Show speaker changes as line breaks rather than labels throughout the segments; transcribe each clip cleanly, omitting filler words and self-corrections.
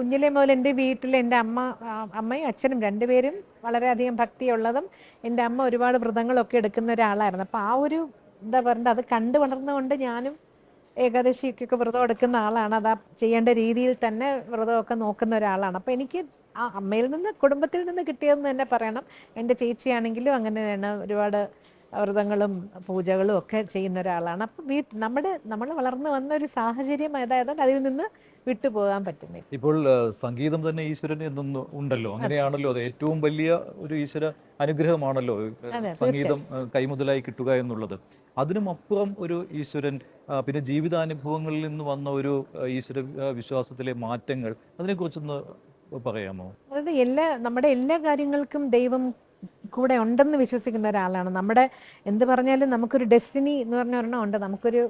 കുഞ്ഞിലെ മുതൽ എൻ്റെ വീട്ടിൽ എൻ്റെ അമ്മയും അച്ഛനും രണ്ടുപേരും വളരെയധികം ഭക്തിയുള്ളതും എൻ്റെ അമ്മ ഒരുപാട് വ്രതങ്ങളൊക്കെ എടുക്കുന്ന ഒരാളായിരുന്നു. അപ്പോൾ ആ ഒരു എന്താ പറയുക അത് കണ്ടു വളർന്നുകൊണ്ട് ഞാനും ഏകാദശിക്കൊക്കെ വ്രതം എടുക്കുന്ന ആളാണ്. അത് ചെയ്യേണ്ട രീതിയിൽ തന്നെ വ്രതമൊക്കെ നോക്കുന്ന ഒരാളാണ്. അപ്പോൾ എനിക്ക് ആ അമ്മയിൽ നിന്ന് കുടുംബത്തിൽ നിന്ന് കിട്ടിയതെന്ന് തന്നെ പറയണം. എൻ്റെ ചേച്ചിയാണെങ്കിലും അങ്ങനെയാണ്, ഒരുപാട് വ്രതങ്ങളും പൂജകളും ഒക്കെ ചെയ്യുന്ന ഒരാളാണ്. അപ്പം നമ്മൾ വളർന്നു വന്ന ഒരു സാഹചര്യം അതായത് അതിൽ നിന്ന് വിട്ടുപോകാൻ പറ്റുന്നില്ല.
ഇപ്പോൾ സംഗീതം തന്നെ ഈശ്വരൻ എന്നൊന്ന് ഉണ്ടല്ലോ, അങ്ങനെയാണല്ലോ, അത് ഏറ്റവും വലിയ ഒരു ഈശ്വര അനുഗ്രഹമാണല്ലോ സംഗീതം കൈമുതലായി കിട്ടുക എന്നുള്ളത്. അതിനും അപ്പുറം ഒരു ഈശ്വരൻ, പിന്നെ ജീവിതാനുഭവങ്ങളിൽ നിന്ന് വന്ന ഒരു ഈശ്വര വിശ്വാസത്തിലെ മാറ്റങ്ങൾ, അതിനെക്കുറിച്ചൊന്ന് പറയാമോ?
അതായത് നമ്മുടെ എല്ലാ കാര്യങ്ങൾക്കും ദൈവം കൂടെ ഉണ്ടെന്ന് വിശ്വസിക്കുന്ന ഒരാളാണ്. നമ്മുടെ എന്ത് പറഞ്ഞാലും നമുക്കൊരു ഡെസ്റ്റിനി എന്ന് പറഞ്ഞ ഒരെണ്ണം ഉണ്ട്. നമുക്കൊരു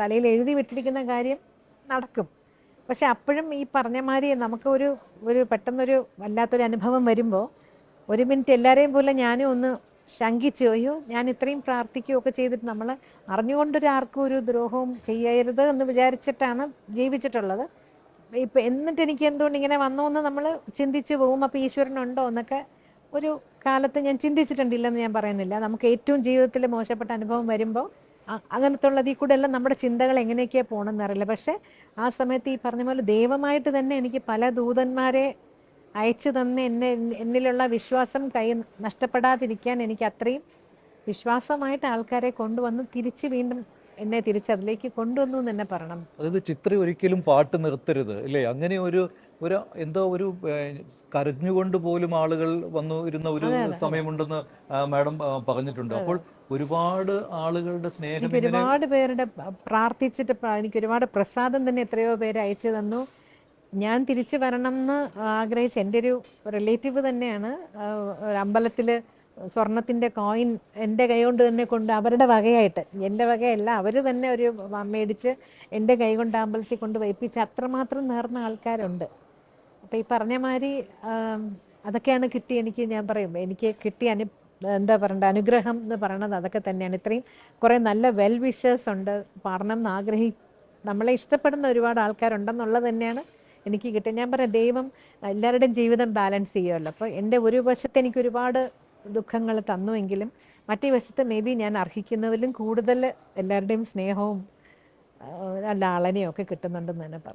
തലയിൽ എഴുതി വിട്ടിരിക്കുന്ന കാര്യം നടക്കും. പക്ഷെ അപ്പോഴും ഈ പറഞ്ഞ മാതിരി നമുക്ക് ഒരു പെട്ടെന്നൊരു വല്ലാത്തൊരു അനുഭവം വരുമ്പോൾ ഒരു മിനിറ്റ് എല്ലാവരെയും പോലെ ഞാനും ഒന്ന് ശങ്കിച്ചു, അയ്യോ ഞാൻ ഇത്രയും പ്രാർത്ഥിക്കുകയൊക്കെ ചെയ്തിട്ട് നമ്മൾ അറിഞ്ഞുകൊണ്ടൊരാർക്കും ഒരു ദ്രോഹവും ചെയ്യരുത് എന്ന് വിചാരിച്ചിട്ടാണ് ജീവിച്ചിട്ടുള്ളത്. ഇപ്പം എന്നിട്ട് എനിക്ക് എന്തുകൊണ്ട് ഇങ്ങനെ വന്നു എന്ന് നമ്മൾ ചിന്തിച്ചു പോകും. അപ്പോൾ ഈശ്വരനുണ്ടോ എന്നൊക്കെ ഒരു കാലത്ത് ഞാൻ ചിന്തിച്ചിട്ടുണ്ടില്ലെന്ന് ഞാൻ പറയുന്നില്ല. നമുക്ക് ഏറ്റവും ജീവിതത്തിൽ മോശപ്പെട്ട അനുഭവം വരുമ്പോൾ അങ്ങനത്തെ ഉള്ളതിൽ കൂടെ എല്ലാം നമ്മുടെ ചിന്തകൾ എങ്ങനെയൊക്കെയാണ് പോകണമെന്ന് അറിയില്ല. പക്ഷേ ആ സമയത്ത് ഈ പറഞ്ഞ പോലെ ദൈവമായിട്ട് തന്നെ എനിക്ക് പല ദൂതന്മാരെ അയച്ചു തന്ന് എന്നിലുള്ള വിശ്വാസം നഷ്ടപ്പെടാതിരിക്കാൻ എനിക്ക് അത്രയും വിശ്വാസമായിട്ട് ആൾക്കാരെ കൊണ്ടുവന്ന് വീണ്ടും എന്നെ തിരിച്ചതിലേക്ക് കൊണ്ടുവന്നു എന്ന് തന്നെ പറയണം.
അതായത് ചിത്ര ഒരിക്കലും പാട്ട് നിർത്തരുത് അല്ലേ, അങ്ങനെ ഒരു എന്തോ ഒരു കരഞ്ഞുകൊണ്ട് പോലും ആളുകൾ വന്നു ഇരുന്ന ഒരു സമയമുണ്ടെന്ന് മാഡം പറഞ്ഞിട്ടുണ്ട്. അപ്പോൾ ഒരുപാട് ആളുകളുടെ സ്നേഹം,
ഒരുപാട് പേരുടെ പ്രാർത്ഥിച്ചിട്ട് എനിക്ക് ഒരുപാട് പ്രസാദം തന്നെ എത്രയോ പേര് അയച്ചു തന്നു. ഞാൻ തിരിച്ചു വരണം എന്ന് ആഗ്രഹിച്ച എൻ്റെ ഒരു റിലേറ്റീവ് തന്നെയാണ് അമ്പലത്തിൽ സ്വർണത്തിൻ്റെ കോയിൻ എൻ്റെ കൈ കൊണ്ട് തന്നെ അവരുടെ വകയായിട്ട്, എൻ്റെ വകയല്ല, അവർ തന്നെ ഒരു മേടിച്ച് എൻ്റെ കൈ കൊണ്ട് അമ്പലത്തിൽ കൊണ്ട് വയ്പ്പിച്ച് അത്രമാത്രം നേർന്ന ആൾക്കാരുണ്ട്. അപ്പോൾ ഈ പറഞ്ഞ മാതിരി അതൊക്കെയാണ് എനിക്ക് ഞാൻ പറയും എനിക്ക് കിട്ടിയ എന്താ പറയണ്ട അനുഗ്രഹം എന്ന് പറയണത് അതൊക്കെ തന്നെയാണ്. ഇത്രയും കുറേ നല്ല വെൽ വിഷേഴ്സ് ഉണ്ട്, പറയണം എന്ന് നമ്മളെ ഇഷ്ടപ്പെടുന്ന ഒരുപാട് ആൾക്കാരുണ്ടെന്നുള്ളത് തന്നെയാണ് എനിക്ക് കിട്ടിയത്. ഞാൻ പറയാം ദൈവം എല്ലാവരുടെയും ജീവിതം ബാലൻസ് ചെയ്യുമല്ലോ. അപ്പോൾ എൻ്റെ ഒരു വശത്ത് എനിക്ക് ഒരുപാട് ദുഃഖങ്ങൾ തന്നുവെങ്കിലും മറ്റേ വശത്ത് മേ ബി ഞാൻ അർഹിക്കുന്നതിലും കൂടുതൽ എല്ലാവരുടെയും സ്നേഹവും ലാളനയും ഒക്കെ കിട്ടുന്നുണ്ടെന്ന് തന്നെ പറയാം.